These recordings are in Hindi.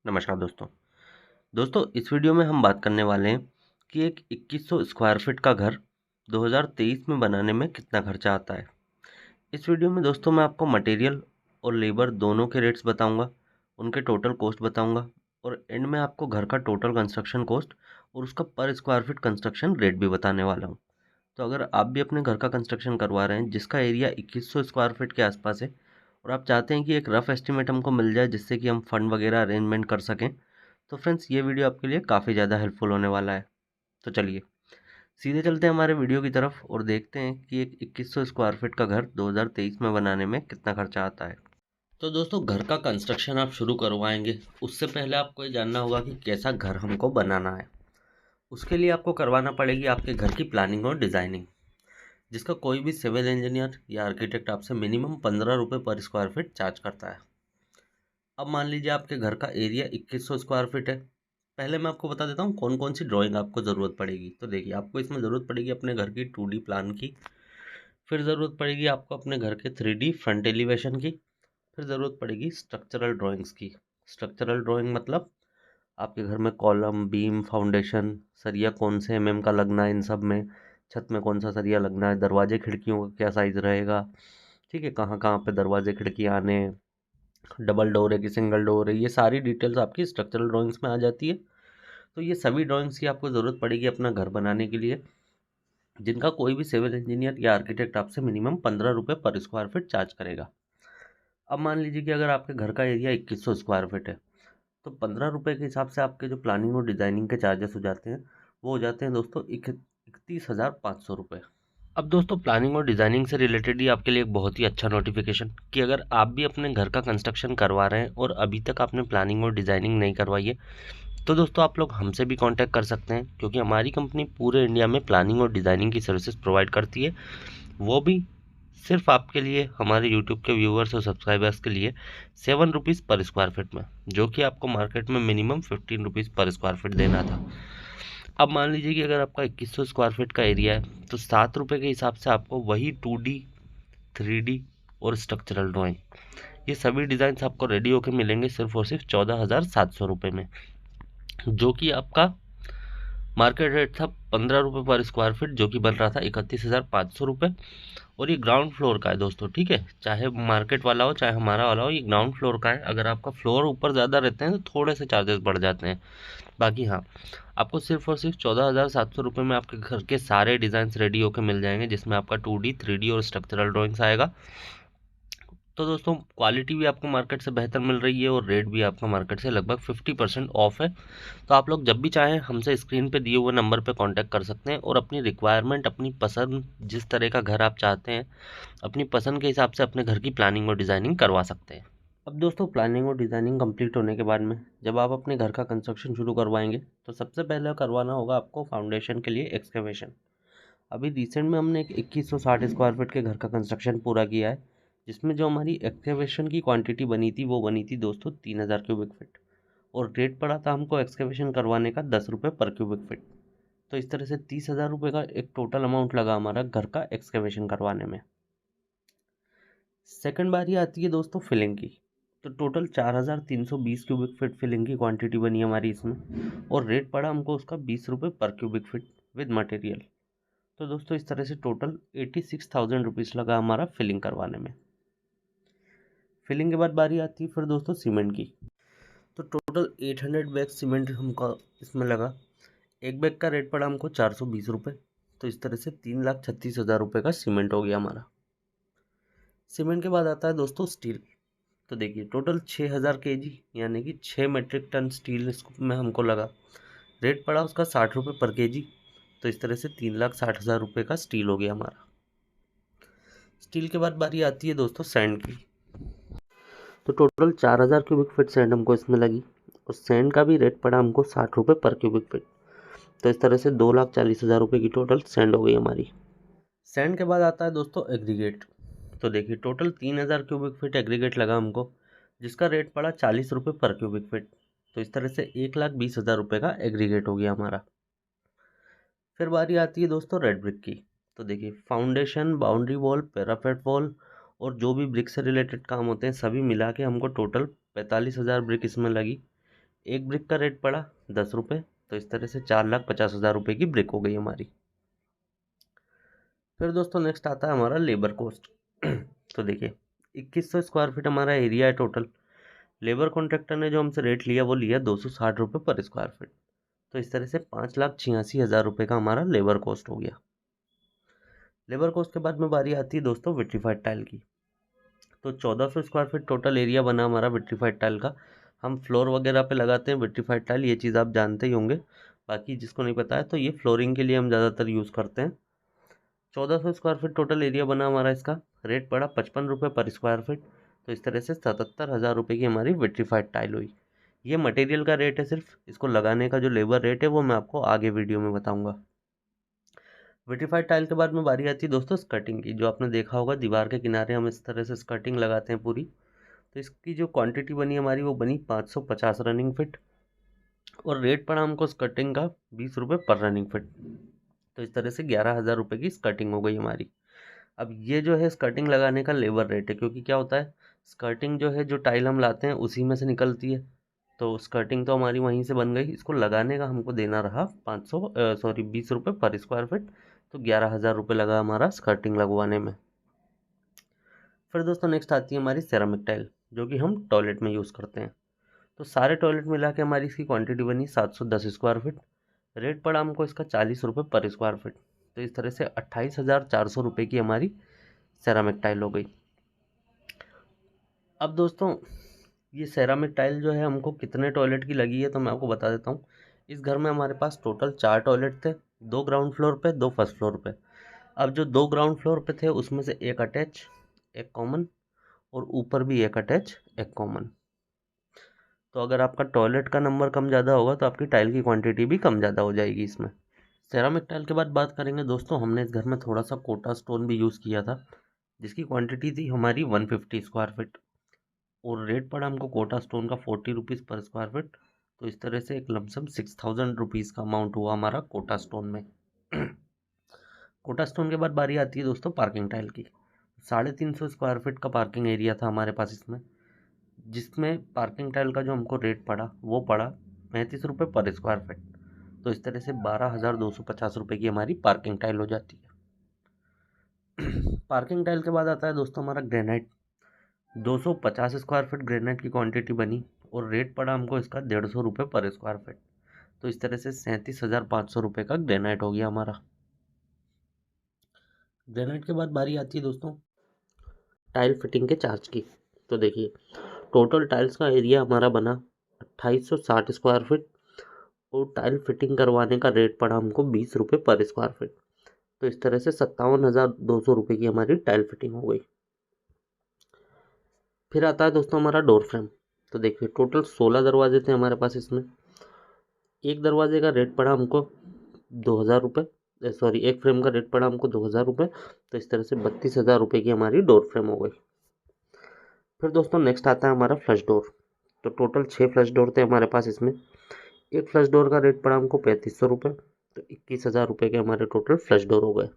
नमस्कार दोस्तों इस वीडियो में हम बात करने वाले हैं कि एक 2100 स्क्वायर फीट का घर 2023 में बनाने में कितना खर्चा आता है। इस वीडियो में दोस्तों मैं आपको मटेरियल और लेबर दोनों के रेट्स बताऊंगा, उनके टोटल कॉस्ट बताऊंगा और एंड में आपको घर का टोटल कंस्ट्रक्शन कॉस्ट और उसका पर स्क्वायर फीट कंस्ट्रक्शन रेट भी बताने वाला हूँ। तो अगर आप भी अपने घर का कंस्ट्रक्शन करवा रहे हैं जिसका एरिया 2100 स्क्वायर फीट के आसपास है और आप चाहते हैं कि एक रफ एस्टिमेट हमको मिल जाए जिससे कि हम फंड वगैरह अरेंजमेंट कर सकें, तो फ्रेंड्स ये वीडियो आपके लिए काफ़ी ज़्यादा हेल्पफुल होने वाला है। तो चलिए सीधे चलते हैं हमारे वीडियो की तरफ और देखते हैं कि एक 2100 स्क्वायर फीट का घर 2023 में बनाने में कितना खर्चा आता है। तो दोस्तों घर का कंस्ट्रक्शन आप शुरू करवाएंगे उससे पहले आपको ये जानना होगा कि कैसा घर हमको बनाना है। उसके लिए आपको करवाना पड़ेगी आपके घर की प्लानिंग और डिज़ाइनिंग, जिसका कोई भी सिविल इंजीनियर या आर्किटेक्ट आपसे मिनिमम 15 रुपये पर स्क्वायर फीट चार्ज करता है। अब मान लीजिए आपके घर का एरिया 2100 स्क्वायर फीट है। पहले मैं आपको बता देता हूँ कौन कौन सी ड्राइंग आपको ज़रूरत पड़ेगी। तो देखिए आपको इसमें ज़रूरत पड़ेगी अपने घर की 2D प्लान की, फिर ज़रूरत पड़ेगी आपको अपने घर के 3D फ्रंट एलिवेशन की, फिर ज़रूरत पड़ेगी स्ट्रक्चरल ड्राइंग्स की। स्ट्रक्चरल ड्राइंग मतलब आपके घर में कॉलम, बीम, फाउंडेशन, सरिया कौन से का लगना है इन सब में, छत में कौन सा सरिया लगना है, दरवाजे खिड़कियों का क्या साइज़ रहेगा, ठीक है, कहाँ कहाँ पे दरवाजे खिड़कियाँ आने, डबल डोर है कि सिंगल डोर है, ये सारी डिटेल्स आपकी स्ट्रक्चरल ड्राइंग्स में आ जाती है। तो ये सभी ड्राइंग्स की आपको ज़रूरत पड़ेगी अपना घर बनाने के लिए, जिनका कोई भी सिविल इंजीनियर या आर्किटेक्ट आपसे मिनिमम 15 रुपये पर स्क्वायर फीट चार्ज करेगा। अब मान लीजिए कि अगर आपके घर का एरिया 2100 स्क्वायर फीट है तो 15 रुपये के हिसाब से आपके जो प्लानिंग और डिज़ाइनिंग के चार्जेस हो जाते हैं वो हो जाते हैं दोस्तों 31,500 रुपये। अब दोस्तों प्लानिंग और डिज़ाइनिंग से रिलेटेड ही आपके लिए एक बहुत ही अच्छा नोटिफिकेशन कि अगर आप भी अपने घर का कंस्ट्रक्शन करवा रहे हैं और अभी तक आपने प्लानिंग और डिज़ाइनिंग नहीं करवाई है तो दोस्तों आप लोग हमसे भी कांटेक्ट कर सकते हैं, क्योंकि हमारी कंपनी पूरे इंडिया में प्लानिंग और डिज़ाइनिंग की सर्विसेज प्रोवाइड करती है, वो भी सिर्फ आपके लिए, हमारे यूट्यूब के व्यूअर्स और सब्सक्राइबर्स के लिए 7 रुपीज़ पर स्क्वायर फीट में, जो कि आपको मार्केट में मिनिमम 15 रुपीज़ पर स्क्वायर फीट देना था। अब मान लीजिए कि अगर आपका 2100 स्क्वायर फीट का एरिया है तो 7 रुपये के हिसाब से आपको वही 2D, 3D और स्ट्रक्चरल ड्राइंग, ये सभी डिज़ाइंस आपको रेडी होकर मिलेंगे सिर्फ और सिर्फ 14,700 रुपये में, जो कि आपका मार्केट रेट था 15 रुपये पर स्क्वायर फीट, जो कि बन रहा था 31,500 रुपये। और ये ग्राउंड फ्लोर का है दोस्तों, ठीक है, चाहे मार्केट वाला हो चाहे हमारा वाला हो, ये ग्राउंड फ्लोर का है। अगर आपका फ्लोर ऊपर ज़्यादा रहते हैं तो थोड़े से चार्जेस बढ़ जाते हैं, बाकी हाँ आपको सिर्फ और सिर्फ 14,700 रुपये में आपके घर के सारे डिज़ाइंस रेडी होकर मिल जाएंगे, जिसमें आपका 2D, 3D और स्ट्रक्चरल ड्राइंग्स आएगा। तो दोस्तों क्वालिटी भी आपको मार्केट से बेहतर मिल रही है और रेट भी आपका मार्केट से लगभग 50% ऑफ है। तो आप लोग जब भी चाहें हमसे स्क्रीन पे दिए हुए नंबर पे कांटेक्ट कर सकते हैं और अपनी रिक्वायरमेंट, अपनी पसंद, जिस तरह का घर आप चाहते हैं अपनी पसंद के हिसाब से अपने घर की प्लानिंग और डिज़ाइनिंग करवा सकते हैं। अब दोस्तों प्लानिंग और डिज़ाइनिंग कंप्लीट होने के बाद में जब आप अपने घर का कंस्ट्रक्शन शुरू करवाएंगे तो सबसे पहले करवाना होगा आपको फाउंडेशन के लिए एक्सकेवेशन। अभी रिसेंट में हमने एक 2160 स्क्वायर फीट के घर का कंस्ट्रक्शन पूरा किया है, जिसमें जो हमारी एक्सकेवेशन की क्वांटिटी बनी थी वो बनी थी दोस्तों 3000 क्यूबिक फीट, और रेट पड़ा था हमको एक्सकेवेशन करवाने का 10 रुपये पर क्यूबिक फीट। तो इस तरह से 30,000 रुपये का एक टोटल अमाउंट लगा हमारा घर का एक्सकेवेशन करवाने में। सेकंड बारी आती है दोस्तों फिलिंग की। तो टोटल 4,320 क्यूबिक फीट फिलिंग की क्वांटिटी बनी हमारी इसमें, और रेट पड़ा हमको उसका 20 रुपये पर क्यूबिक फीट विद मटेरियल। तो दोस्तों इस तरह से टोटल 86,000 रुपीज़ लगा हमारा फिलिंग करवाने में। फिलिंग के बाद बारी आती है फिर दोस्तों सीमेंट की। तो टोटल 800 बैग सीमेंट हमको इसमें लगा। एक बैग का रेट पड़ा हमको 420 रुपये। तो इस तरह से 3,36,000 रुपये का सीमेंट हो गया हमारा। सीमेंट के बाद आता है दोस्तों स्टील। तो देखिए टोटल 6,000 kg यानी कि 6 मेट्रिक टन स्टील इसमें हमको लगा। रेट पड़ा उसका 60 रुपये पर kg। तो इस तरह से 3,60,000 रुपये का स्टील हो गया हमारा। स्टील के बाद बारी आती है दोस्तों सैंड की। तो टोटल 4,000 क्यूबिक फीट सैंड हमको इसमें लगी, और सैंड का भी रेट पड़ा हमको 60 रुपये पर क्यूबिक फीट। तो इस तरह से 2,40,000 रुपये की टोटल सैंड हो गई हमारी। सैंड के बाद आता है दोस्तों एग्रीगेट। तो देखिए टोटल 3,000 क्यूबिक फीट एग्रीगेट लगा हमको, जिसका रेट पड़ा 40 रुपये पर क्यूबिक फीट। तो इस तरह से 1,20,000 रुपये का एग्रीगेट हो गया हमारा। फिर बारी आती है दोस्तों रेड ब्रिक की। तो देखिए foundation, boundary wall, parapet wall और जो भी ब्रिक से रिलेटेड काम होते हैं सभी मिला के हमको टोटल 45,000 ब्रिक इसमें लगी। एक ब्रिक का रेट पड़ा 10 रुपये, तो इस तरह से 4,50,000 रुपये की ब्रिक हो गई हमारी। फिर दोस्तों नेक्स्ट आता है हमारा लेबर कॉस्ट। तो देखिए 2100 स्क्वायर फीट हमारा एरिया है टोटल। लेबर कॉन्ट्रैक्टर ने जो हमसे रेट लिया वो लिया 260 रुपये पर स्क्वायर फीट, तो इस तरह से 5,86,000 रुपये का हमारा लेबर कॉस्ट हो गया। लेबर कॉस्ट के बाद में बारी आती है दोस्तों विट्रीफाइड टाइल की। तो 1400 स्क्वायर फीट टोटल एरिया बना हमारा विट्रीफाइड टाइल का। हम फ्लोर वगैरह पे लगाते हैं विट्रीफाइड टाइल, ये चीज़ आप जानते ही होंगे। बाकी जिसको नहीं पता है तो ये फ्लोरिंग के लिए हम ज़्यादातर यूज़ करते हैं। 1400 स्क्वायर फीट टोटल एरिया बना हमारा, इसका रेट पड़ा 55 रुपये पर स्क्वायर फीट, तो इस तरह से 77,000 रुपये की हमारी विट्रीफाइड टाइल हुई। ये मटेरियल का रेट है, सिर्फ इसको लगाने का जो लेबर रेट है वो मैं आपको आगे वीडियो में बताऊंगा। विट्रीफाइड टाइल के बाद में बारी आती है दोस्तों स्कर्टिंग की। जो आपने देखा होगा दीवार के किनारे हम इस तरह से स्कर्टिंग लगाते हैं पूरी, तो इसकी जो क्वांटिटी बनी हमारी वो बनी 550 रनिंग फिट, और रेट पड़ा हमको स्कर्टिंग का 20 रुपये पर रनिंग फिट, तो इस तरह से 11,000 रुपये की स्कर्टिंग हो गई हमारी। अब ये जो है स्कर्टिंग लगाने का लेबर रेट है, क्योंकि क्या होता है स्कर्टिंग जो है जो टाइल हम लाते हैं उसी में से निकलती है, तो स्कर्टिंग तो हमारी वहीं से बन गई। इसको लगाने का हमको देना रहा 20 रुपये पर स्क्वायर फिट, तो 11,000 रुपये लगा हमारा स्कर्टिंग लगवाने में। फिर दोस्तों नेक्स्ट आती है हमारी सेरामिक टाइल, जो कि हम टॉयलेट में यूज़ करते हैं। तो सारे टॉयलेट मिला के हमारी इसकी क्वांटिटी बनी 710 स्क्वायर फिट। रेट पड़ा हमको इसका 40 रुपये पर स्क्वायर फिट, तो इस तरह से 28,400 रुपये की हमारी सेरामिक टाइल हो गई। अब दोस्तों ये सेरामिक टाइल जो है हमको कितने टॉयलेट की लगी है तो मैं आपको बता देता हूँ। इस घर में हमारे पास टोटल 4 टॉयलेट थे, 2 ग्राउंड फ्लोर पे, 2 फर्स्ट फ्लोर पे। अब जो 2 ग्राउंड फ्लोर पे थे उसमें से एक अटैच, एक कॉमन, और ऊपर भी एक अटैच एक कॉमन। तो अगर आपका टॉयलेट का नंबर कम ज़्यादा होगा तो आपकी टाइल की क्वांटिटी भी कम ज़्यादा हो जाएगी इसमें। सेरामिक टाइल के बाद बात करेंगे दोस्तों, हमने इस घर में थोड़ा सा कोटा स्टोन भी यूज़ किया था, जिसकी क्वांटिटी थी हमारी 150 स्क्वायर फिट, और रेट पड़ा हमको कोटा स्टोन का 40 रुपीज़ पर स्क्वायर फिट, तो इस तरह से एक लमसम 6,000 रुपीज़ का अमाउंट हुआ हमारा कोटा स्टोन में। कोटा स्टोन के बाद बारी आती है दोस्तों पार्किंग टाइल की। 350 स्क्वायर फिट का पार्किंग एरिया था हमारे पास इसमें, जिसमें पार्किंग टाइल का जो हमको रेट पड़ा वो पड़ा 35 रुपये पर स्क्वायर फिट, तो इस तरह से 12,250 रुपये की हमारी पार्किंग टाइल हो जाती है। पार्किंग टाइल के बाद आता है दोस्तों हमारा ग्रेनाइट। 250 स्क्वायर फिट ग्रेनाइट की क्वांटिटी बनी, और रेट पड़ा हमको इसका 150 रुपये पर स्क्वायर फिट, तो इस तरह से 37,500 रुपये का ग्रेनाइट हो गया हमारा। ग्रेनाइट के बाद बारी आती है दोस्तों टाइल फिटिंग के चार्ज की। तो देखिए टोटल टाइल्स का एरिया हमारा बना 2860 स्क्वायर फिट, और टाइल फिटिंग करवाने का रेट पड़ा हमको 20 रुपये पर स्क्वायर फिट, तो इस तरह से 57,200 रुपये की हमारी टाइल फिटिंग हो गई। फिर आता है दोस्तों हमारा डोर फ्रेम। तो देखिए टोटल 16 दरवाजे थे हमारे पास इसमें। एक दरवाजे का रेट पड़ा हमको 2,000 रुपये, सॉरी एक फ्रेम का रेट पड़ा हमको 2,000 रुपये, तो इस तरह से 32,000 रुपये की हमारी डोर फ्रेम हो गई। फिर दोस्तों नेक्स्ट आता है हमारा फ्लश डोर। तो टोटल 6 फ्लश डोर थे हमारे पास इसमें। एक फ्लश डोर का रेट पड़ा हमको 3500 रुपये, तो 21,000 रुपये के हमारे टोटल फ्लश डोर हो गए।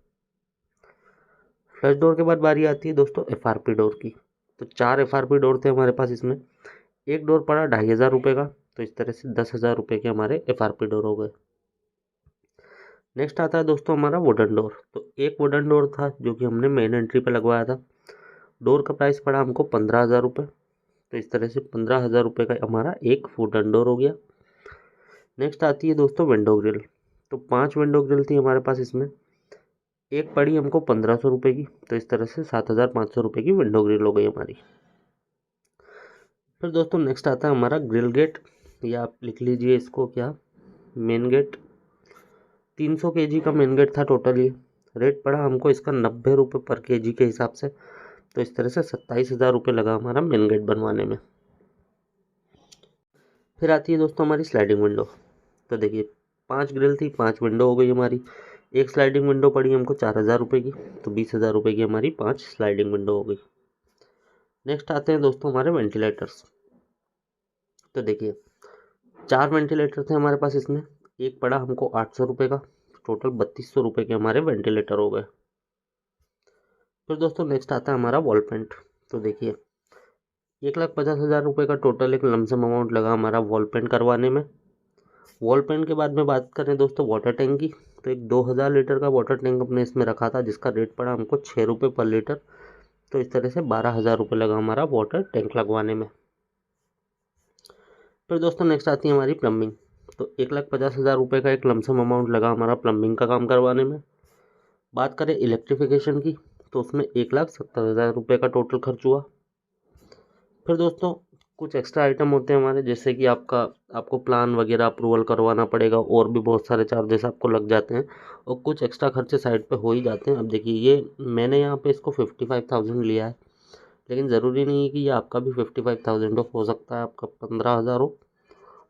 फ्लश डोर के बाद बारी आती है दोस्तों FRP डोर की। तो 4 FRP डोर थे हमारे पास इसमें। एक डोर पड़ा 2,500 रुपये का, तो इस तरह से 10,000 रुपये के हमारे FRP डोर हो गए। नेक्स्ट आता है दोस्तों हमारा वुडन डोर। तो एक वुडन डोर था जो कि हमने मेन एंट्री पे लगवाया था। डोर का प्राइस पड़ा हमको 15,000 रुपये, तो इस तरह से 15,000 रुपये का हमारा एक वुडन डोर हो गया। नेक्स्ट आती है दोस्तों विंडो ग्रिल। तो 5 विंडो ग्रिल थी हमारे पास इसमें। एक पड़ी हमको 1,500 रुपये की, तो इस तरह से 7,500 रुपये की विंडो ग्रिल हो गई हमारी। फिर दोस्तों नेक्स्ट आता है हमारा ग्रिल गेट, या आप लिख लीजिए इसको क्या, मेन गेट। 300 kg का मेन गेट था टोटल ये। रेट पड़ा हमको इसका 90 रुपये पर kg के हिसाब से, तो इस तरह से 27,000 रुपये लगा हमारा मेन गेट बनवाने में। फिर आती है दोस्तों हमारी स्लाइडिंग विंडो। तो देखिए 5 ग्रिल थी, 5 विंडो हो गई हमारी। एक स्लाइडिंग विंडो पड़ी हमको 4,000 रुपये की, तो 20,000 रुपये की हमारी 5 स्लाइडिंग विंडो हो गई। नेक्स्ट आते हैं दोस्तों हमारे वेंटिलेटर्स। तो देखिए 4 वेंटिलेटर थे हमारे पास इसमें। एक पड़ा हमको 800 रुपये का, टोटल 3,200 रुपये के हमारे वेंटिलेटर हो गए। फिर दोस्तों नेक्स्ट आता है हमारा वॉल पेंट। तो देखिए 1,50,000 रुपये का टोटल एक लमसम अमाउंट लगा हमारा वॉल पेंट करवाने में। वॉल पेंट के बाद में बात करें दोस्तों वाटर टैंक की, तो एक 2000 लीटर का वाटर टैंक अपने इसमें रखा था, जिसका रेट पड़ा हमको 6 रुपये पर लीटर। तो इस तरह से 12,000 रुपये लगा हमारा वाटर टैंक लगवाने में। फिर दोस्तों नेक्स्ट आती है हमारी प्लम्बिंग। तो 1,50,000 रुपये का एक लमसम अमाउंट लगा हमारा प्लम्बिंग का काम करवाने में। बात करें इलेक्ट्रिफिकेशन की, तो उसमें 1,70,000 रुपये का टोटल खर्च हुआ। फिर दोस्तों कुछ एक्स्ट्रा आइटम होते हैं हमारे, जैसे कि आपको प्लान वगैरह अप्रूवल करवाना पड़ेगा, और भी बहुत सारे चार्जेस आपको लग जाते हैं, और कुछ एक्स्ट्रा खर्चे साइड पे हो ही जाते हैं। अब देखिए ये मैंने यहाँ पे इसको 55,000 लिया है, लेकिन ज़रूरी नहीं है कि ये आपका भी 55,000 हो सकता है आपका 15,000 हो,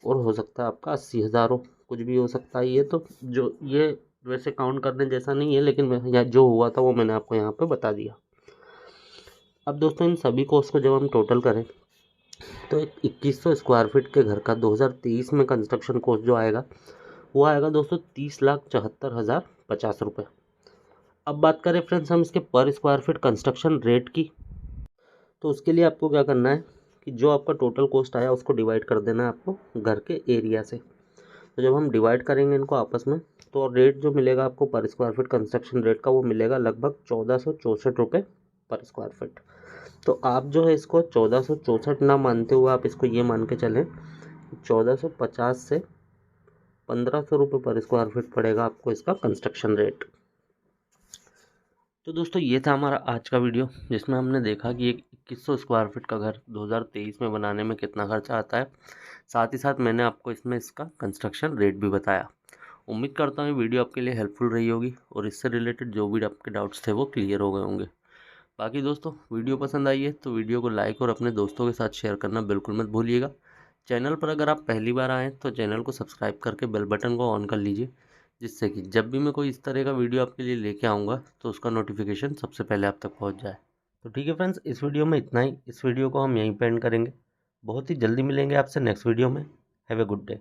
और हो सकता है आपका 80,000 हो, कुछ भी हो सकता है। ये तो जो ये वैसे काउंट करने जैसा नहीं है, लेकिन यहाँ जो हुआ था वो मैंने आपको यहाँ पे बता दिया। अब दोस्तों इन सभी कॉस्ट को जब हम टोटल करें, तो एक 2100 स्क्वायर फीट के घर का 2023 में कंस्ट्रक्शन कॉस्ट जो आएगा वो आएगा दोस्तों 30,74,050 रुपये। अब बात करें फ्रेंड्स हम इसके पर स्क्वायर फीट कंस्ट्रक्शन रेट की, तो उसके लिए आपको क्या करना है कि जो आपका टोटल कॉस्ट आया उसको डिवाइड कर देना है आपको घर के एरिया से। तो जब हम डिवाइड करेंगे इनको आपस में, तो रेट जो मिलेगा आपको पर स्क्वायर फीट कंस्ट्रक्शन रेट का, वो मिलेगा लगभग 1464 रुपये पर स्क्वायर फीट। तो आप जो है इसको 1464 ना मानते हुए आप इसको ये मान के चलें 1450 से 1500 रुपये पर स्क्वायर फीट पड़ेगा आपको इसका कंस्ट्रक्शन रेट। तो दोस्तों ये था हमारा आज का वीडियो, जिसमें हमने देखा कि एक 2100 स्क्वायर फीट का घर 2023 में बनाने में कितना खर्चा आता है। साथ ही साथ मैंने आपको इसमें इसका कंस्ट्रक्शन रेट भी बताया। उम्मीद करता हूँ ये वीडियो आपके लिए हेल्पफुल रही होगी, और इससे रिलेटेड जो भी आपके डाउट्स थे वो क्लियर हो गए होंगे। बाकी दोस्तों वीडियो पसंद आई है तो वीडियो को लाइक और अपने दोस्तों के साथ शेयर करना बिल्कुल मत भूलिएगा। चैनल पर अगर आप पहली बार आएँ तो चैनल को सब्सक्राइब करके बेल बटन को ऑन कर लीजिए, जिससे कि जब भी मैं कोई इस तरह का वीडियो आपके लिए लेके आऊँगा तो उसका नोटिफिकेशन सबसे पहले आप तक पहुँच जाए। तो ठीक है फ्रेंड्स, इस वीडियो में इतना ही। इस वीडियो को हम यहीं पे एंड करेंगे। बहुत ही जल्दी मिलेंगे आपसे नेक्स्ट वीडियो में। Have a good day.